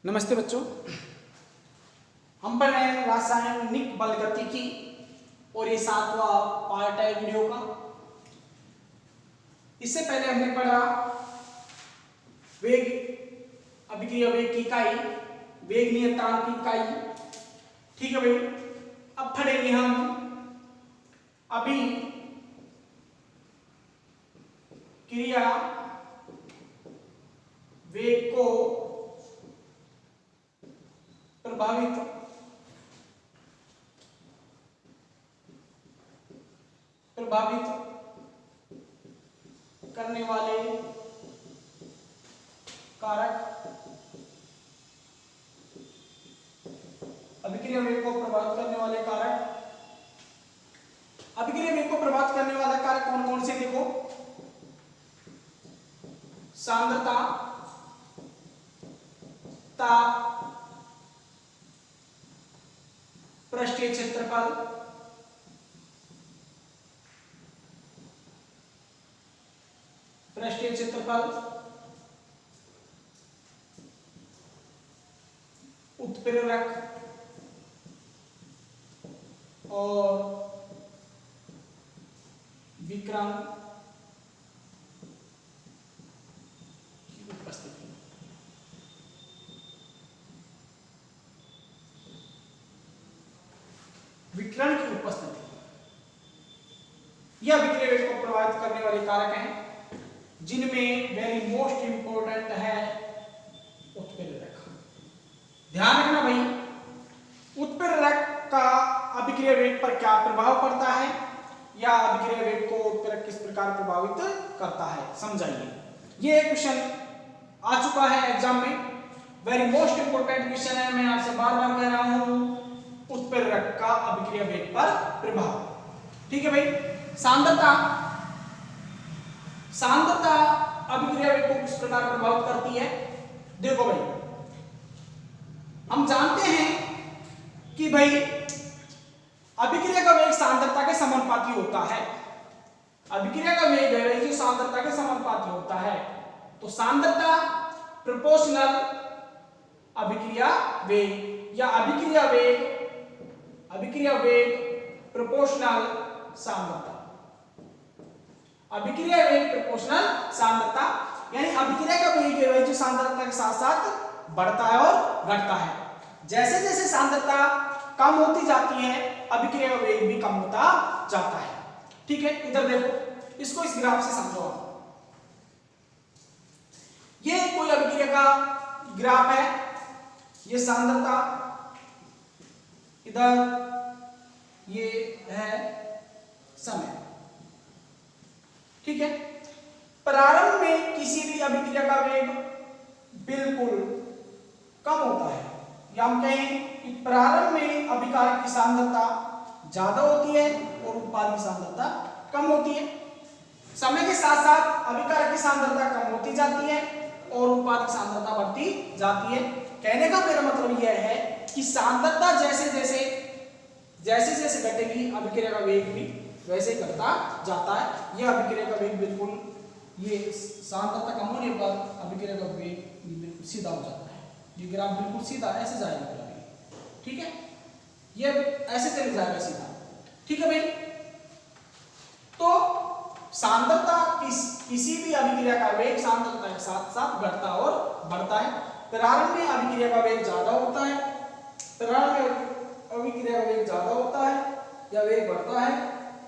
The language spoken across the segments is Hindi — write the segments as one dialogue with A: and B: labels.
A: नमस्ते बच्चों, हम पढ़ रहे हैं रासायनिक बलगतिकी और ये 7वां पार्ट है वीडियो का। इससे पहले हमने पढ़ा वेग अभिक्रिया वेग की इकाई, वेग नियतांक की इकाई। ठीक है भाई, अब पढ़ेंगे हम अभी क्रिया वेग को प्रभावित करने वाले कारक, अभिक्रिया वेग को प्रभावित करने वाले कारक। अभिक्रिया वेग को प्रभावित करने वाला कारक कौन कौन से? देखो, सांद्रता, ताप, पृष्ठीय क्षेत्रफल, उत्प्रेरक और विकिरण की उपस्थिति। विकिरण की उपस्थिति यह अभिक्रिया वेग को प्रभावित करने वाले कारक हैं, जिनमें वेरी मोस्ट इंपोर्टेंट है उत्प्रेरक। ध्यान रखना भाई, उत्प्रेरक का अभिक्रिया वेग पर क्या प्रभाव पड़ता है या अभिक्रिया वेग को उत्प्रेरक किस प्रकार प्रभावित करता है, समझाइए। ये क्वेश्चन आ चुका है एग्जाम में, वेरी मोस्ट इंपोर्टेंट क्वेश्चन है। मैं आपसे बार बार कह रहा हूं, उत्प्रेरक का अभिक्रिया वेग पर प्रभाव। ठीक है भाई, सांद्रता अभिक्रिया वेग को किस प्रकार प्रभावित करती है? देखो भाई, हम जानते हैं कि भाई अभिक्रिया का वेग सांद्रता के समानुपाती होता है। अभिक्रिया का वेग है जो सांद्रता के समानुपाती होता है, तो सांद्रता प्रोपोर्शनल अभिक्रिया वेग या अभिक्रिया वेग प्रोपोर्शनल सांद्रता। अभिक्रिया वेग प्रोपोर्शनल सांद्रता यानी अभिक्रिया का वेग है जो सांद्रता के साथ साथ बढ़ता है और घटता है। जैसे जैसे सांद्रता कम होती जाती है, अभिक्रिया का वेग भी कम होता जाता है। ठीक है, इधर देखो, इसको इस ग्राफ से समझो। ये कोई अभिक्रिया का ग्राफ है, ये सांद्रता, इधर ये है समय। ठीक है, प्रारंभ में किसी भी अभिक्रिया का वेग बिल्कुल कम होता है, या हम कहें कि प्रारंभ में अभिकारक की सांद्रता ज्यादा होती है और उत्पाद की सांद्रता कम होती है। समय के साथ साथ अभिकारक की सांद्रता कम होती जाती है और उत्पाद की सांद्रता बढ़ती जाती है। कहने का मेरा मतलब यह है कि सांद्रता जैसे जैसे घटेगी, अभिक्रिया का वेग भी वैसे ही घटता जाता है। यह अभिक्रिया का वेग बिल्कुल, ये सांद्रता कम होने पर अभिक्रिया का वेग बिल्कुल सीधा हो जाता है। ये ग्राफ बिल्कुल सीधा ऐसे जाएगा। ठीक है, ये ऐसे चले जाएगा सीधा। ठीक है भाई, तो सांद्रता किसी भी अभिक्रिया का वेग सांद्रता के साथ साथ घटता और बढ़ता है। प्रारंभ में अभिक्रिया का वेग ज्यादा होता है, अभिक्रिया का वेग ज्यादा होता है या वेग बढ़ता है,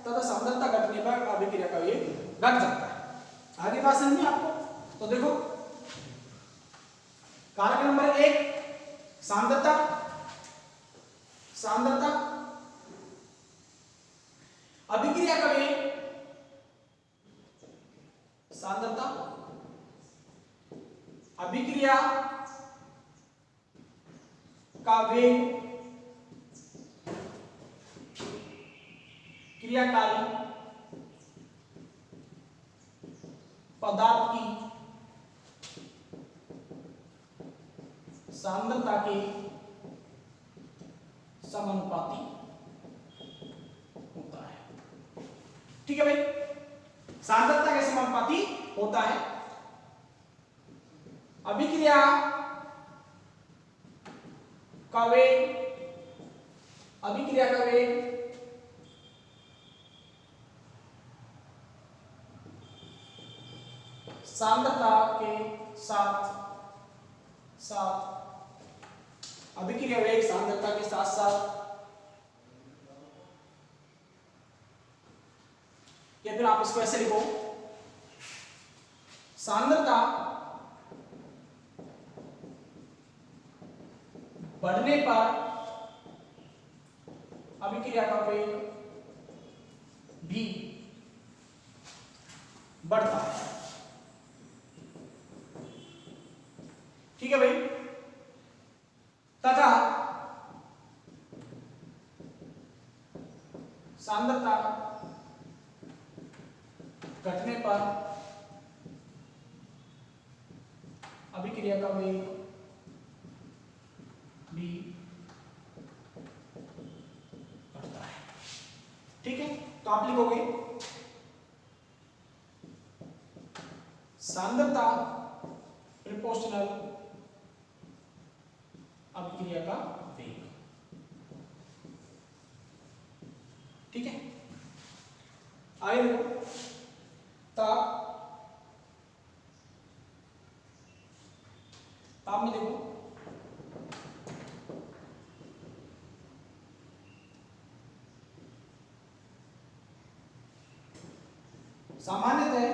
A: तथा सांद्रता घटने पर अभिक्रिया का वेग घट जाता है। आगे बात समझिए आपको। तो देखो, कारक नंबर 1 सांद्रता। अभिक्रिया का वेग सांद्रता, अभिक्रिया का वेग क्रियाकारी पदार्थ की सांद्रता के समानुपाती होता है। ठीक है भाई, सांद्रता के समानुपाती होता है। अभिक्रिया का वेग, अभिक्रिया का वेग सांद्रता के साथ अभिक्रिया वेग सांद्रता के साथ साथ, या फिर आप इसको ऐसे लिखो, सांद्रता बढ़ने पर अभिक्रिया का वेग भी बढ़ता है। ठीक है भाई। तथा सांद्रता घटने पर अभिक्रिया का वेग भी बढ़ता है। ठीक है, तो आप लिखोगे सांद्रता प्रोपोर्शनल अभिक्रिया का वेग। ठीक है, आगे देखो, ताप में देखो, सामान्यतः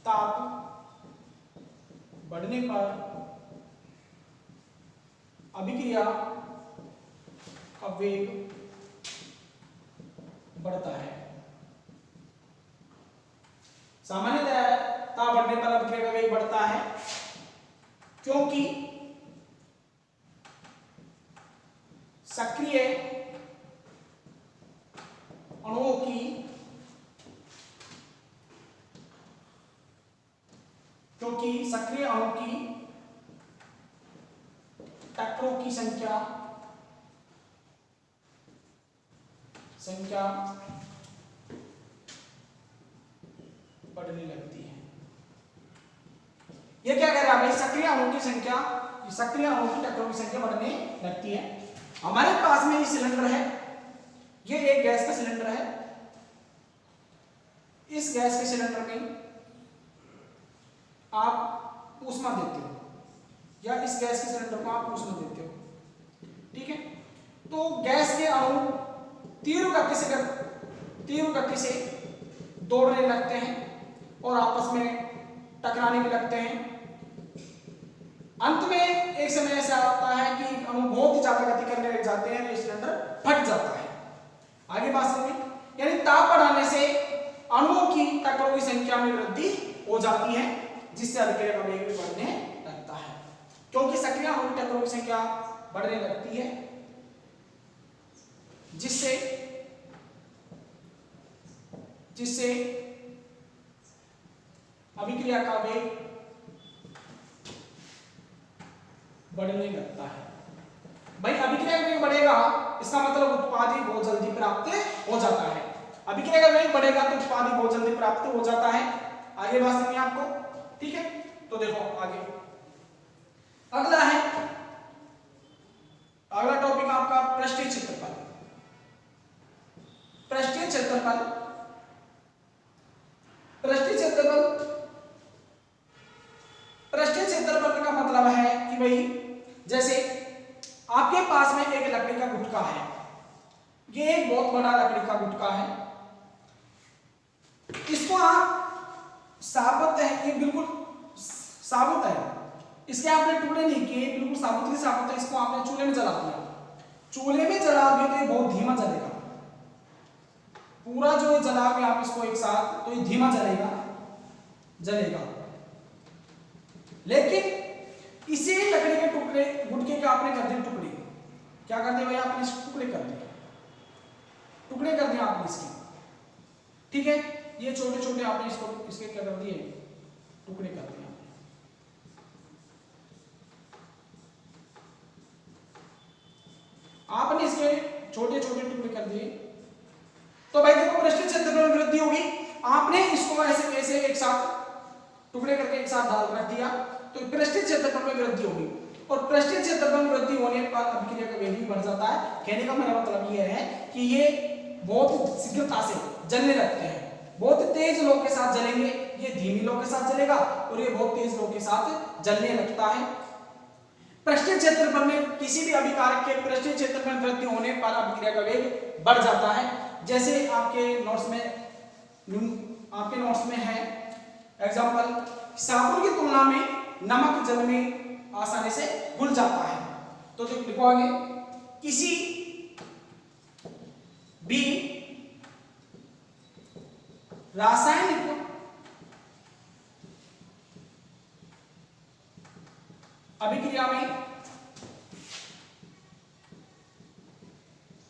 A: ताप बढ़ने पर अभिक्रिया का वेग बढ़ता है। सामान्यतः ताप बढ़ने पर अभिक्रिया का वेग बढ़ता है क्योंकि सक्रिय अणुओं की टक्करों की संख्या बढ़ने लगती है। ये क्या कह रहा है भाई? सक्रिय अणुओं की टक्करों की संख्या बढ़ने लगती है। हमारे पास में ये सिलेंडर है, ये एक गैस का सिलेंडर है। इस गैस के सिलेंडर में आप ऊष्मा देते हो, या इस गैस के सिलेंडर को आप ऊष्मा देते हो। ठीक है, तो गैस के अणु तीव्र गति से दौड़ने लगते हैं और आपस में टकराने भी लगते हैं। अंत में एक समय ऐसा आता है कि अणु बहुत ही ज्यादा गति करने लग जाते हैं, ये सिलेंडर फट जाता है। आगे बात समझिए, यानी ताप बढ़ाने से अणुओं की टक्करों की संख्या में वृद्धि हो जाती है, जिससे अभिक्रिया का वेग भी बढ़ने लगता है। क्योंकि सक्रिय अणुओं की टक्करों की संख्या बढ़ने लगती है, जिससे अभिक्रिया का वेग बढ़ने लगता है। भाई अभिक्रिया का वेग बढ़ेगा, इसका मतलब उत्पाद बहुत जल्दी प्राप्त हो जाता है। अभिक्रिया का वेग बढ़ेगा तो उत्पाद बहुत जल्दी प्राप्त हो जाता है। आगे बात समझिए आपको। ठीक है, तो देखो आगे अगला टॉपिक आपका पृष्ठीय क्षेत्रफल। पृष्ठीय क्षेत्रफल का मतलब है कि भाई जैसे आपके पास में एक लकड़ी का गुटका है, ये एक बहुत बड़ा लकड़ी का गुटका है। इसको आप साबुत है, ये बिल्कुल साबुत है, इसके आपने टुकड़े नहीं किए, बिल्कुल साबुत ही साबुत है। इसको आपने चूल्हे में जला दिया, चूल्हे में जलाओगे तो ये बहुत धीमा जलेगा। पूरा जो ये जलाओगे आप इसको एक साथ, तो ये धीमा जलेगा। लेकिन इसी लकड़ी के गुटके के आपने कर दिए टुकड़े। क्या कर दिए भाई? आपने इसके टुकड़े कर दिए आपने इसके। ठीक है, ये छोटे छोटे आपने इसके क्या कर दिए? टुकड़े कर दिए। आपने इसके छोटे छोटे टुकड़े कर दिए, तो भाई देखो पृष्ठीय क्षेत्रफल में वृद्धि होगी। आपने इसको ऐसे टुकड़े करके एक साथ डाल रख दिया तो पृष्ठीय क्षेत्रफल में वृद्धि होगी, और पृष्ठीय क्षेत्रफल में वृद्धि होने पर अभिक्रिया का वेग भी बढ़ जाता है। कहने का मेरा मतलब यह है कि ये बहुत शीघ्रता से जलने लगते हैं। बहुत तेज लो के साथ जलेंगे, ये धीमी लो के साथ जलेगा, और ये बहुत तेज लो के साथ जलने लगता है। पृष्ठीय क्षेत्रफल में किसी भी अभिकारक के पृष्ठीय क्षेत्रफल में वृद्धि होने पर अभिक्रिया का वेग बढ़ जाता है। जैसे आपके नोट्स में है एग्जांपल, साबुन की तुलना में नमक जल में आसानी से घुल जाता है। तो लिखो आगे, किसी भी रासायनिक अभिक्रिया में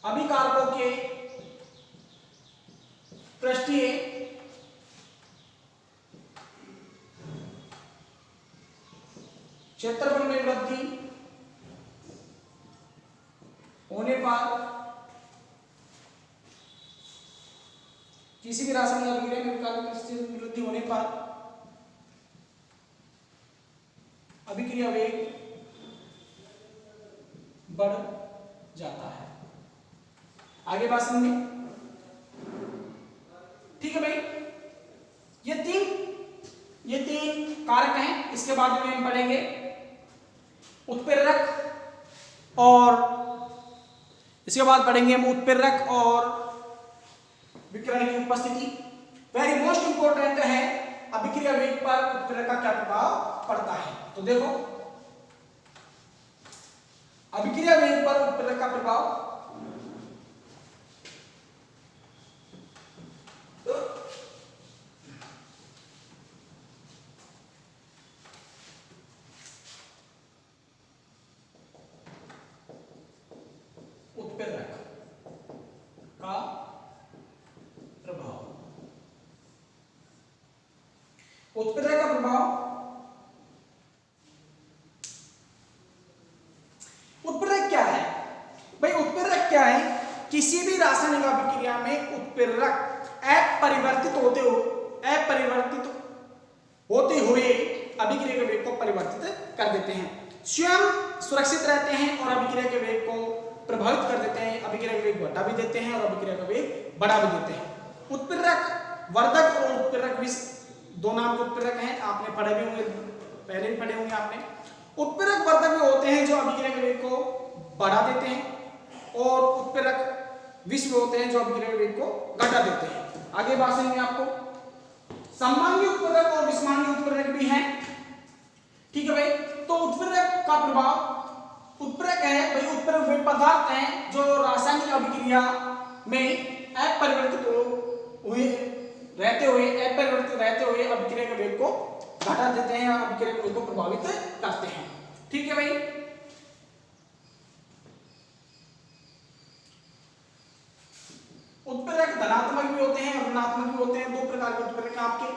A: अभिकारकों के पृष्ठीय क्षेत्रफल में वृद्धि होने पर किसी भी रासायनिक अभिक्रिया में अभिकारक पृष्ठीय वृद्धि होने पर अभिक्रिया वेग बढ़ जाता है। आगे बात समझिए, ठीक है भाई। ये तीन कारक हैं। इसके बाद में हम पढ़ेंगे उत्प्रेरक, और इसके बाद पढ़ेंगे हम उत्प्रेरक और विकिरण की उपस्थिति। वेरी मोस्ट इंपॉर्टेंट है, अभिक्रिया वेग पर उत्प्रेरक का क्या प्रभाव पड़ता है। तो देखो, अभिक्रिया वेग पर उत्प्रेरक का प्रभाव, उत्प्रेरक का प्रभाव, उत्प्रेरक का प्रभाव, उत्प्रेरक क्या है भाई? उत्प्रेरक क्या है? किसी भी रासायनिक अभिक्रिया में उत्प्रेरक अपरिवर्तित होते हुए अभिक्रिया के वेग को परिवर्तित कर देते हैं, स्वयं सुरक्षित रहते हैं और अभिक्रिया के वेग को प्रभावित कर देते हैं, अभिक्रिया का वेग घटा भी देते हैं और अभिक्रिया का वेग बढ़ा भी देते हैं। उत्प्रेरक वर्धक और उत्प्रेरक भी दो नाम के उत्प्रेरक हैं, आपने पढ़े भी होंगे, पहले भी पढ़े होंगे आपने। उत्प्रेरक वर्धक भी होते हैं जो अभिक्रिया के वेग को बढ़ा देते हैं, और उत्प्रेरक विष होते हैं जो अभिक्रिया के वेग को घटा देते हैं। आगे बात सुनिए, आपको सममांगी उत्प्रेरक और विषमांगी उत्प्रेरक भी हैं, ठीक है भाई। तो उत्प्रेरक का प्रभाव, उत्प्रेरक है भाई, उत्प्रेरक वे पदार्थ हैं जो रासायनिक अभिक्रिया में अपरिवर्तित रहते हुए अभिक्रिया के वेग को घटा देते हैं और अभिक्रिया के वेग को प्रभावित करते हैं, ठीक है भाई। उत्प्रेरक धनात्मक भी होते हैं और ऋणात्मक भी होते हैं, दो प्रकार के उत्प्रेरक आपके।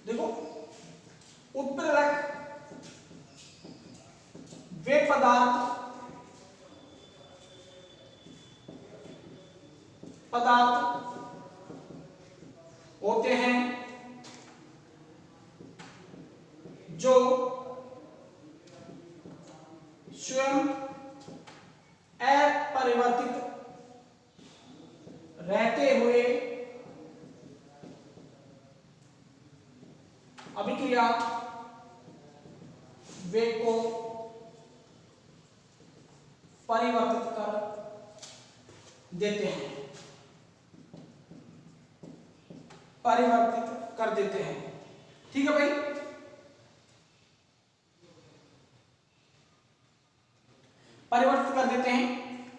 A: देखो, उत्प्रेरक वे पदार्थ होते हैं जो स्वयं अपरिवर्तित रहते हुए अभिक्रिया वेग को परिवर्तित कर देते हैं, ठीक है भाई। परिवर्तित कर देते हैं।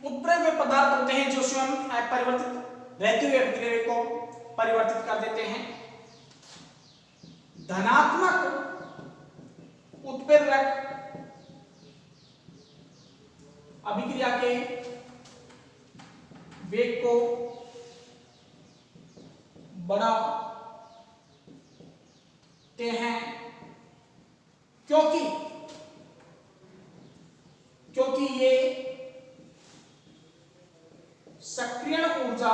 A: उत्प्रेरक वे पदार्थ होते हैं जो स्वयं अपरिवर्तित रहते हुए अभिक्रिया वेग को परिवर्तित कर देते हैं। धनात्मक उत्प्रेरक अभिक्रिया के वेग को बढ़ाते हैं क्योंकि ये सक्रियण ऊर्जा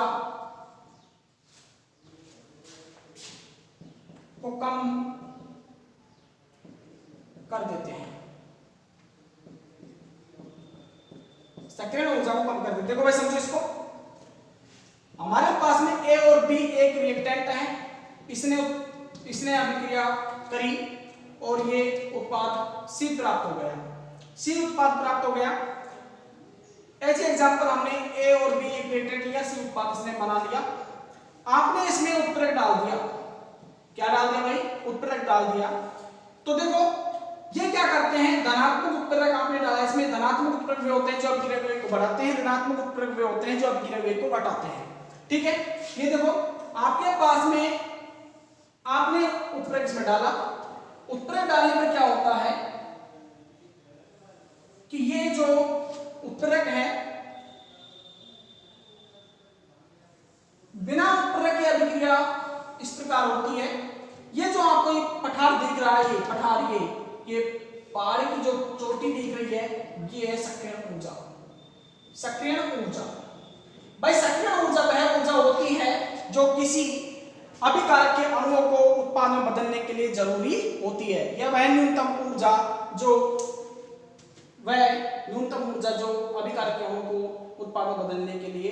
A: को कम कर देते हैं, सक्रियण ऊर्जा को कम कर देते हैं। देखो भाई समझो इसको, हमारे पास में ए और बी एक रिएक्टेंट है, इसने अभिक्रिया करी और ये उत्पाद सी प्राप्त हो गया, सी उत्पाद प्राप्त हो गया। ऐसे एग्जांपल हमने ए और बी एक रिएक्टेंट लिया, सी उत्पाद इसने बना लिया, आपने इसमें उत्प्रेरक डाल दिया, क्या डाल दिया भाई, उत्प्रेरक डाल दिया। तो देखो ये क्या करते हैं, धनात्मक उत्प्रेरक आपने डाला, इसमें धनात्मक उत्प्रेरक वे होते हैं जो अभिक्रिया वेग को बढ़ाते हैं, ऋणात्मक उत्प्रेरक वे होते हैं जो अभिक्रिया वेग को घटाते हैं। ठीक है, ये देखो आपके पास में आपने उत्प्रेरक इसमें डाला, उत्प्रेरक डालने पर क्या होता है कि ये जो उत्प्रेरक है बिना उत्प्रेरक की अभिक्रिया इस प्रकार होती है। ये जो आपको ये पठार दिख रहा है, ये पठार, ये पहाड़ की जो चोटी दिख रही है, ये है सक्रियण ऊर्जा। सक्रियण ऊर्जा भाई, सक्रियण ऊर्जा वह ऊर्जा होती है जो किसी अभिकारक के अणुओं को उत्पाद में बदलने के लिए जरूरी होती है। यह वह न्यूनतम ऊर्जा जो अभिकारक के अणुओं को उत्पाद में बदलने के लिए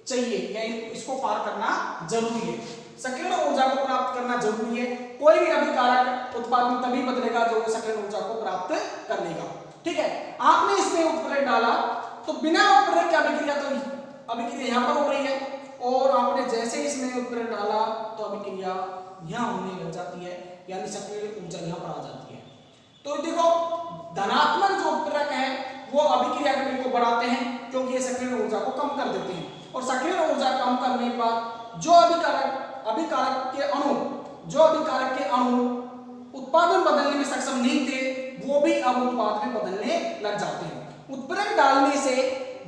A: चाहिए या इसको पार करना जरूरी है। सक्रियण ऊर्जा को प्राप्त करना जरूरी है। कोई भी अभिकारक उत्पाद में तभी बदलेगा जो सक्रियण ऊर्जा को प्राप्त कर लेगा। ठीक है, आपने इसमें उत्प्रेरक डाला तो बिना उत्प्रेरक के अभिक्रिया यहां पर हो रही है, और आपने जैसे इसमें उत्प्रेरक डाला तो अभिक्रिया यहां होने लग जाती है, यानी सक्रियण ऊर्जा यहां पर आ जाती है। तो देखो धनात्मक जो उत्प्रेरक है वो अभिक्रिया के वेग को बढ़ाते हैं क्योंकि ये सक्रियण ऊर्जा को कम कर देते हैं, और सक्रियण ऊर्जा कम करने पर जो अभिकारक के अणु उत्पादन बदलने में सक्षम नहीं थे वो भी अब उत्पाद में बदलने लग जाते हैं। उत्प्रेरक डालने से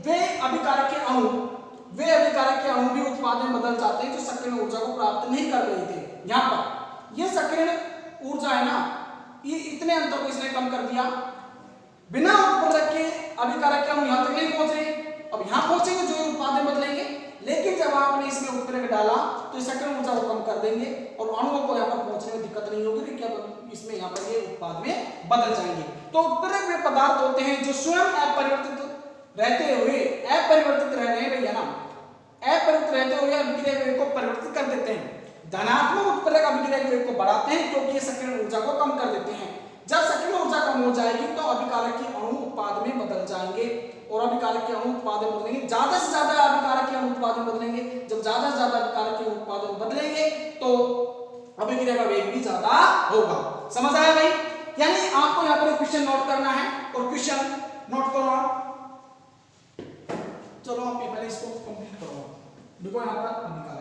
A: वे अभिकारक के अणु भी उत्पाद में बदल जाते हैं जो सक्रियण ऊर्जा को प्राप्त नहीं कर रहे थे। यहाँ पर ये सक्रियण ऊर्जा है ना, ये इतने अंतर को इसने कम कर दिया। बिना उत्प्रेरक के अभिकारक के अणु यहाँ तक नहीं पहुंचे, अब यहाँ पहुंचेंगे जो उत्पाद में बदलेंगे, लेकिन जब आपने इसमें उत्प्रेरक डाला तो सक्रियण ऊर्जा को कम कर देंगे और अणुओं को यहाँ पर पहुंचने में दिक्कत नहीं होगी, क्या इसमें यहाँ पर ये उत्पाद में बदल जाएंगे। तो उत्प्रेरक वे पदार्थ होते हैं जो स्वयं अपरिवर्तित रहते हुए अभिक्रिया वेग को परिवर्तित कर देते हैं। धनात्मक उत्प्रेरक अभिक्रिया वेग को बढ़ाते हैं क्योंकि ये सक्रियण ऊर्जा को कम कर देते हैं। जब सक्रियण ऊर्जा कम हो जाएगी तो अभिकारक के अणु उत्पाद में बदल जाएंगे, और अभिकारक के अणु उत्पाद में बदलेंगे, ज्यादा से ज्यादा अभिकारक के अणु उत्पाद में बदलेंगे। जब ज्यादा से ज्यादा अभिकारक के उत्पाद में बदलेंगे तो अभिक्रिया का वेग भी ज्यादा होगा। समझ आया भाई? यानी आपको यहाँ पर क्वेश्चन नोट करना है, और क्वेश्चन नोट करो आप। चलो आप पहले इसको कंप्लीट करो। देखो यहाँ पर अभिकारक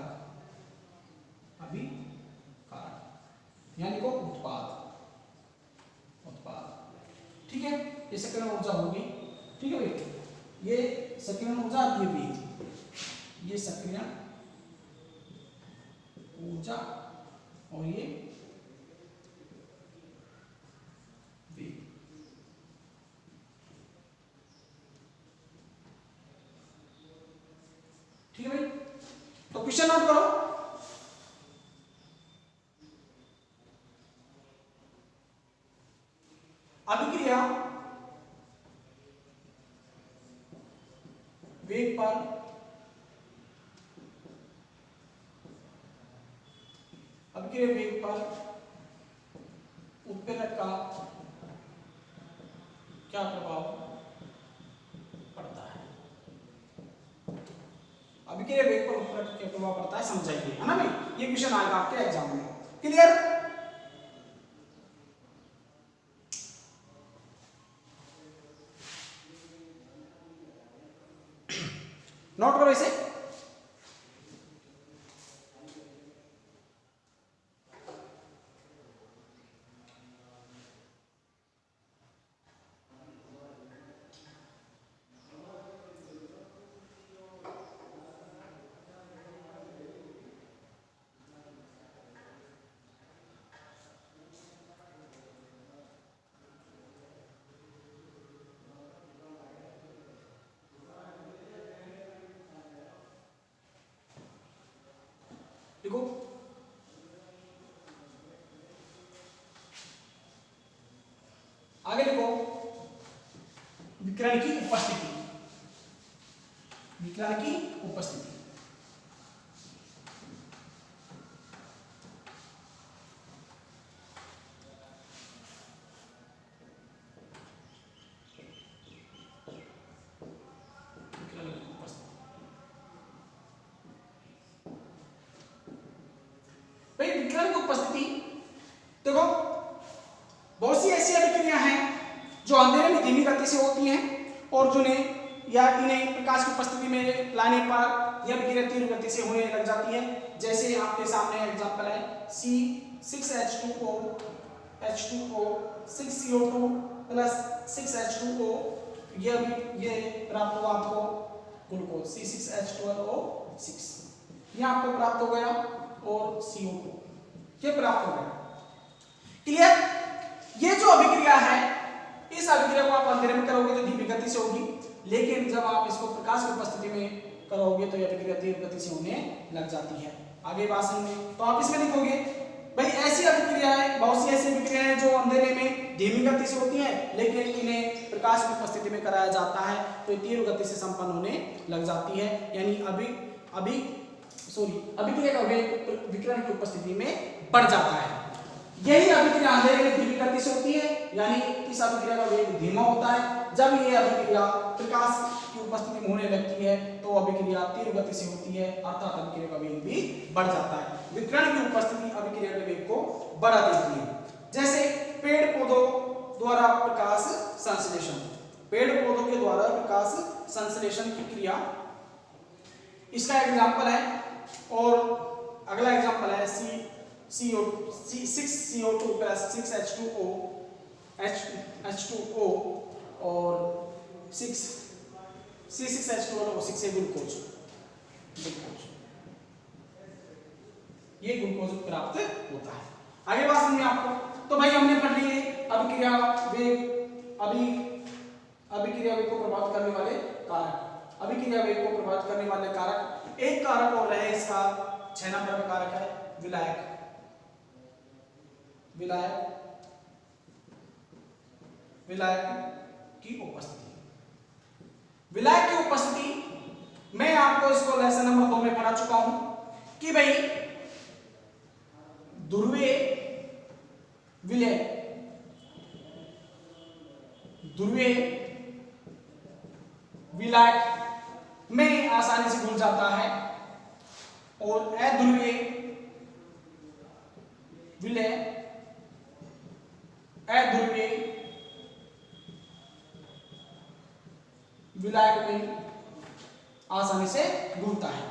A: यानी को उत्पाद, ठीक है, ये सक्रियण ऊर्जा होगी। ठीक है भाई, ये सक्रियण ऊर्जा, ये वेग, ये सक्रियण ऊर्जा और ये वेग। ठीक है भाई, तो क्वेश्चन नोट करो। अभिक्रिया वेग पर उत्प्रेरक का क्या प्रभाव पड़ता है? अभिक्रिया वेग पर उत्प्रेरक क्या प्रभाव पड़ता है समझाइए, है ना भाई? ये क्वेश्चन आएगा आपके एग्जाम में। क्लियर? नोट करो इसे। देखो विकिरण की उपस्थिति, विकिरण की उपस्थिति। भाई विकिरण की उपस्थिति देखो, बहुत सी ऐसी अभिक्रिया हैं जो अंधेरे में धीमी गति से होती हैं और जिन्हें या इन्हें प्रकाश की उपस्थिति में लाने पर यह अभिक्रिया तीव्र गति से होने लग जाती है। जैसे आपके सामने एग्जांपल है C6H2O H2O 6CO2 plus 6H2O, ये प्राप्त हुआ आपको ग्लूकोज C6H12O6, ये आपको प्राप्त हो गया, और CO2 ये प्राप्त हो गया। क्लियर? ये जो अभिक्रिया है, इस अभिक्रिया को आप अंधेरे में करोगे तो धीमी गति से होगी, लेकिन जब आप इसको प्रकाश की उपस्थिति में करोगे तो यह अभिक्रिया तीव्र गति से होने लग जाती है। आगे बात समझिए, तो आप इसमें लिखोगे भाई ऐसी अभिक्रिया है, बहुत सी ऐसी अभिक्रिया है जो अंधेरे में धीमी गति से होती है, लेकिन इन्हें प्रकाश की उपस्थिति में कराया जाता है तो तीव्र गति से संपन्न होने लग जाती है। यानी अभिक्रिया का वेग विकिरण की उपस्थिति में बढ़ जाता है। यही अभिक्रिया अंधेरे में धीमी गति से होती है, यानी इस अभिक्रिया का वेग धीमा होता है। जब ये अभिक्रिया प्रकाश की उपस्थिति में होने लगती है तो अभिक्रिया तीव्र गति से होती है, अर्थात अभिक्रिया का वेग भी बढ़ जाता है। विकिरण की उपस्थिति अभिक्रिया के वेग को बढ़ा देती है। जैसे पेड़ पौधों द्वारा प्रकाश संश्लेषण, पेड़ पौधों के द्वारा प्रकाश संश्लेषण की क्रिया, इसका एग्जाम्पल है। और अगला एग्जाम्पल है C6CO2 प्लस 6H2O H2O और 6C6H12O6 से ग्लूकोज, ये ग्लूकोज प्राप्त होता है। आगे बात समझिए आपको, तो भाई हमने पढ़ लिए अभिक्रिया वेग, अभिक्रिया वेग को प्रभावित करने वाले कारक, अभिक्रिया वेग को प्रभावित करने वाले कारक। एक कारक और है इसका 6 नंबर का कारक है विलायक, विलायक की उपस्थिति। विलायक की उपस्थिति मैं आपको इसको लेसन नंबर 2 में पढ़ा चुका हूं कि भाई ध्रुवीय विलायक में आसानी से घुल जाता है और अध्रुवीय विलायक में आसानी से घुलता है।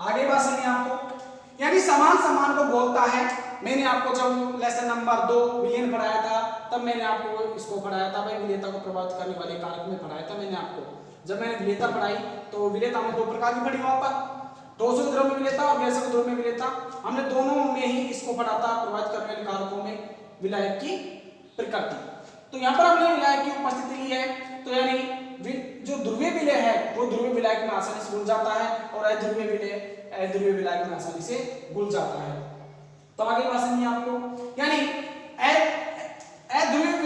A: आगे बात समझिए आपको, यानी समान को बोलता है। मैंने आपको जब लेसन नंबर 2 विलयन पढ़ाया था तब मैंने आपको इसको पढ़ाया था, भाई विलेयता को प्रभावित करने वाले कारक में पढ़ाया था मैंने आपको। जब मैंने विलेयता पढ़ाई तो विलेयता में 2 प्रकार की पढ़ी, वहां पर ठोस द्रव में विलेयता और गैसीय द्रव में विलेयता। हमने दोनों में ही इसको पढ़ा था, प्रभावित करने वाले कारकों में विलायक की प्रकृति। तो यहाँ पर हमने विलायक की उपस्थिति ली है, तो यानी जो ध्रुवीय विलय है वो ध्रुवीय विलायक में आसानी से घुल जाता है और अध्रुवीय विलायक में आसानी से घुल जाता है। तो आगे बात समझिए आपको, यानी अध्रुवीय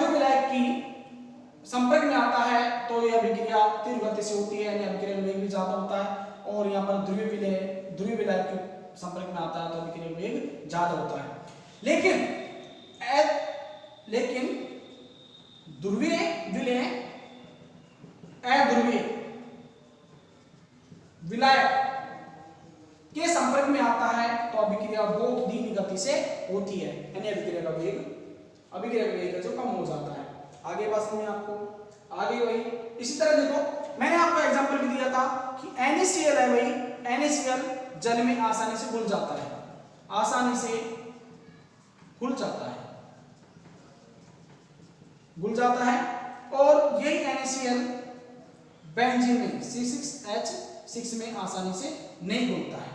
A: विलायक की संपर्क में आता है तो यह अभिक्रिया तीव्र गति से होती है, यानी अभिक्रिया वेग भी ज्यादा होता है। और यहाँ पर ध्रुवीय विलायक के संपर्क में आता है तो अभिक्रिया वेग ज्यादा होता है। लेकिन ध्रुवीय विलय अध्रुवीय विलायक के संपर्क में आता है तो अभिक्रिया बहुत धीमी गति से होती है, यानी अभिक्रिया का वेग जो कम हो जाता है। आगे बात समझिए आपको, आगे वही इसी तरह देखो, मैंने आपको एग्जांपल भी दिया था कि NaCl है, वही NaCl जल में आसानी से घुल जाता है, और यही NaCl बेंजीन में C6H6 में आसानी से नहीं घुलता है।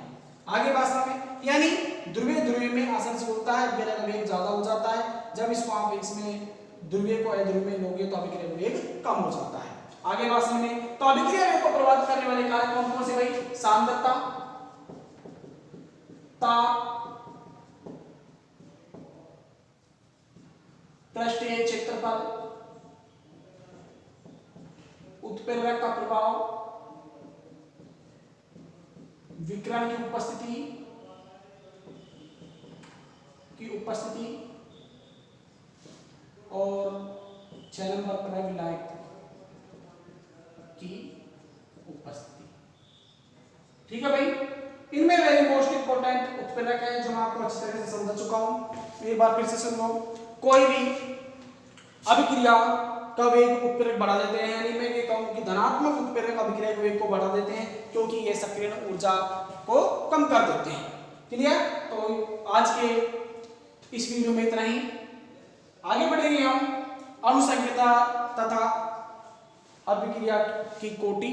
A: आगे बात समझ, यानी ध्रुवीय में आसानी से घुलता है, अभिक्रिया का वेग ज्यादा हो जाता है। जब इसको आप इसमें ध्रुवीय को अध्रुवीय में लोगे तो अभिक्रिया का वेग कम हो जाता है। आगे बात समझ, तो अभिक्रिया वेग को प्रभावित करने वाले कारक कौन से भाई? सांद्रता, ताप, पृष्ठीय क्षेत्रफल, उत्प्रेरक का प्रभाव, विकिरण की उपस्थिति और 6 नंबर पर है विलायक की उपस्थिति। ठीक है भाई, इनमें वेरी मोस्ट इंपॉर्टेंट उत्प्रेरक है जो मैं आपको अच्छी तरह से समझा चुका हूं। एक बार फिर से सुन लो। कोई भी अभिक्रिया का वेग उत्प्रेरक बढ़ा देते हैं, यानी मैं ये कहूं कि धनात्मक उत्प्रेरक अभिक्रिया के वेग को बढ़ा देते हैं क्योंकि ये सक्रियण ऊर्जा को कम कर देते हैं। क्लियर? तो आज के इस वीडियो में इतना ही। आगे बढ़ेंगे हम अनुसंख्यता तथा अभिक्रिया की कोटि,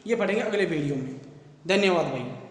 A: ये पढ़ेंगे अगले वीडियो में। धन्यवाद भाई।